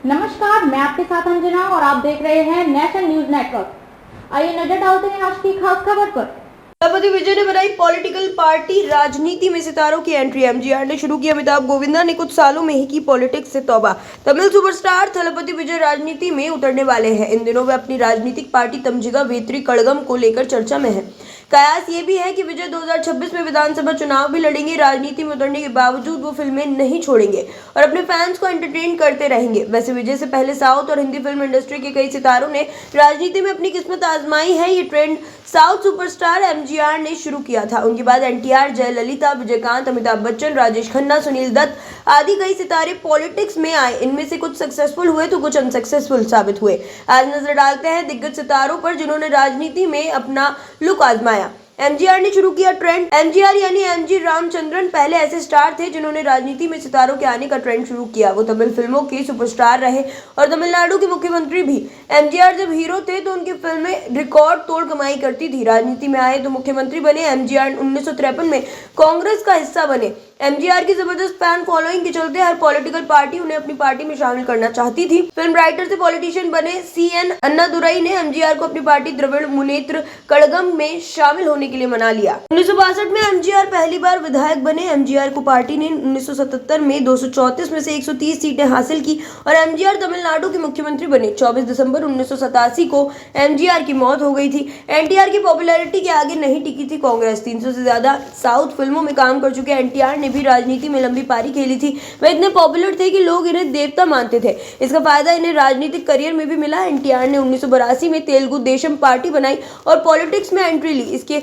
नमस्कार, मैं आपके साथ अंजना और आप देख रहे हैं नेशन न्यूज नेटवर्क। आइए नजर डालते हैं आज की खास खबर पर। थलपति विजय ने बनाई पॉलिटिकल पार्टी, राजनीति में सितारों की एंट्री। एमजीआर ने शुरू की, अमिताभ गोविंदा ने कुछ सालों में ही की पॉलिटिक्स से तौबा। तमिल सुपरस्टार थलपति विजय राजनीति में उतरने वाले हैं। इन दिनों वे अपनी राजनीतिक पार्टी तमजिगा वेत्री कड़गम को लेकर चर्चा में है। कयास ये भी है कि विजय 2026 में विधानसभा चुनाव भी लड़ेंगे। राजनीति में उतरने के बावजूद वो फिल्में नहीं छोड़ेंगे और अपने फैंस को एंटरटेन करते रहेंगे। वैसे विजय से पहले साउथ और हिंदी फिल्म इंडस्ट्री के कई सितारों ने राजनीति में अपनी किस्मत आजमाई है। ये ट्रेंड साउथ सुपरस्टार एमजीआर ने शुरू किया था। उनके बाद एनटीआर, जयललिता, विजयकांत, अमिताभ बच्चन, राजेश खन्ना, सुनील दत्त आदि कई सितारे पॉलिटिक्स में आए। इनमें से कुछ सक्सेसफुल हुए तो कुछ अनसक्सेसफुल साबित हुए। आज नजर डालते हैं दिग्गज सितारों पर जिन्होंने राजनीति में अपना लुक आजमाया। एमजीआर ने शुरू किया ट्रेंड। एमजीआर यानी एमजी रामचंद्रन पहले ऐसे स्टार थे जिन्होंने राजनीति में सितारों के आने का ट्रेंड शुरू किया। वो तमिल फिल्मों के सुपरस्टार रहे और तमिलनाडु के मुख्यमंत्री भी। एमजीआर जब हीरो थे तो उनकी फिल्में रिकॉर्ड तोड़ कमाई करती थी। राजनीति में आए तो मुख्यमंत्री बने। एमजीआर 1953 में कांग्रेस का हिस्सा बने। एमजीआर की जबरदस्त फैन फॉलोइंग के चलते हर पॉलिटिकल पार्टी उन्हें अपनी पार्टी में शामिल करना चाहती थी। फिल्म राइटर से पॉलिटिशियन बने सीएन अन्नादुरई ने एमजीआर को अपनी पार्टी द्रविड़ मुनेत्र कड़गम में शामिल होने के लिए मना लिया। 1962 में एमजीआर पहली बार विधायक बने। एमजीआर को पार्टी ने 1977 में 234 में से 130 सीटें हासिल की और एमजीआर तमिलनाडु के मुख्यमंत्री बने। 24 दिसंबर 1987 को एमजीआर की मौत हो गई थी। एनटीआर की पॉपुलैरिटी के आगे नहीं टिकी थी कांग्रेस। 300 से ज्यादा साउथ फिल्मों में काम कर चुके एनटीआर भी राजनीति में लंबी पारी खेली थी। वे इतने पॉपुलर थे कि लोग इन्हें देवता मानते थे। इसका फायदा इन्हें राजनीतिक करियर में भी मिला। एनटीआर ने 1982 में तेलुगु देशम पार्टी बनाई और पॉलिटिक्स में एंट्री ली। इसके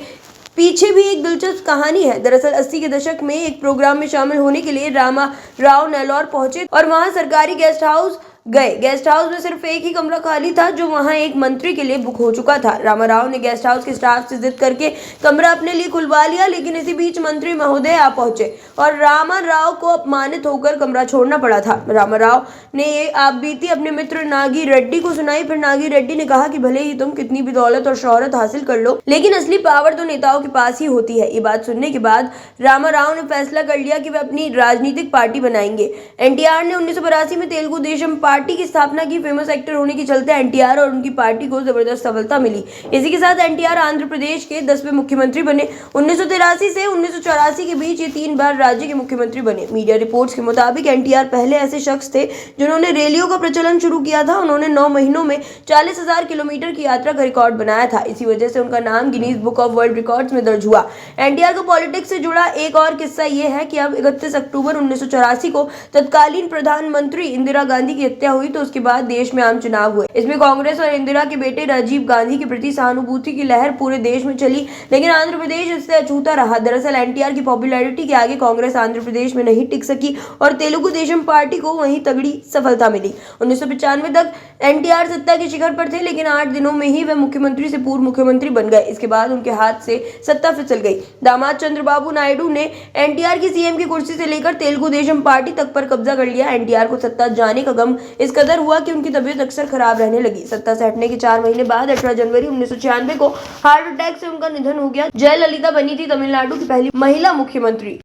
पीछे भी एक दिलचस्प कहानी है। दरअसल 80 के दशक में एक प्रोग्राम में शामिल होने के लिए रामा राव नेल्लोर पहुंचे और वहां सरकारी गेस्ट हाउस गए। गेस्ट हाउस में सिर्फ एक ही कमरा खाली था जो वहां एक मंत्री के लिए बुक हो चुका था। रामाराव ने गेस्ट हाउस के स्टाफ से जिद करके कमरा अपने लिए खुलवा लिया, लेकिन इसी बीच मंत्री महोदय आ पहुंचे और रामाराव को अपमानित होकर कमरा छोड़ना पड़ा था। रामाराव ने ये आपबीती अपने मित्र नागी रेड्डी को सुनाई। फिर नागी रेड्डी ने कहा कि भले ही तुम कितनी भी दौलत और शोहरत हासिल कर लो, लेकिन असली पावर तो नेताओं के पास ही होती है। ये बात सुनने के बाद रामाराव ने फैसला कर लिया कि वे अपनी राजनीतिक पार्टी बनाएंगे। एनटीआर ने 1982 में तेलुगु देशम पार्टी की स्थापना की। फेमस एक्टर होने के चलते एनटीआर और उनकी पार्टी को जबरदस्त सफलता मिली। इसी के साथ एनटीआर आंध्र प्रदेश के 10वें मुख्यमंत्री बने। 1983 से 1984 के बीच ये 3 बार राज्य के मुख्यमंत्री बने। मीडिया रिपोर्ट्स के मुताबिक एनटीआर पहले ऐसे शख्स थे जिन्होंने रैलियों का प्रचलन शुरू किया था। उन्होंने 9 महीनों में 40,000 किलोमीटर की यात्रा का रिकॉर्ड बनाया था। इसी वजह से उनका नाम Guinness book of world records में दर्ज हुआ। एनटीआर का पॉलिटिक्स से जुड़ा एक और किस्सा ये है कि अब 31 अक्टूबर 1984 को तत्कालीन प्रधानमंत्री इंदिरा गांधी की हत्या हुई तो उसके बाद देश में आम चुनाव हुए। इसमें कांग्रेस और इंदिरा के बेटे राजीव गांधी के प्रति सहानुभूति की लहर पूरे देश में चली, लेकिन आंध्र प्रदेश इससे अछूता रहा। दरअसल एनटीआर की पॉपुलैरिटी के आगे कांग्रेस आंध्र प्रदेश में नहीं टिक सकी और तेलुगु देशम पार्टी को वहीं तगड़ी सफलता मिली। 1995 तक एनटीआर सत्ता के शिखर पर थे, लेकिन 8 दिनों में ही वह मुख्यमंत्री से पूर्व मुख्यमंत्री बन गए। इसके बाद उनके हाथ से सत्ता फिसल गई। दामाद चंद्रबाबू नायडू ने एनटीआर की सीएम की कुर्सी से लेकर तेलुगु देशम पार्टी तक पर कब्जा कर लिया। एनटीआर को सत्ता जाने का गम इस कदर हुआ कि उनकी तबीयत अक्सर खराब रहने लगी। सत्ता से हटने के 4 महीने बाद 18 जनवरी 1996 को हार्ट अटैक से उनका निधन हो गया। जयललिता बनी थी तमिलनाडु की पहली महिला मुख्यमंत्री।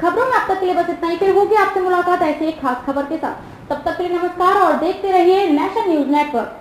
खबरों में अब तक के लिए बस इतना ही। फिर होगी आपसे मुलाकात ऐसे एक खास खबर के साथ। तब तक के लिए नमस्कार और देखते रहिए नेशन न्यूज नेटवर्क।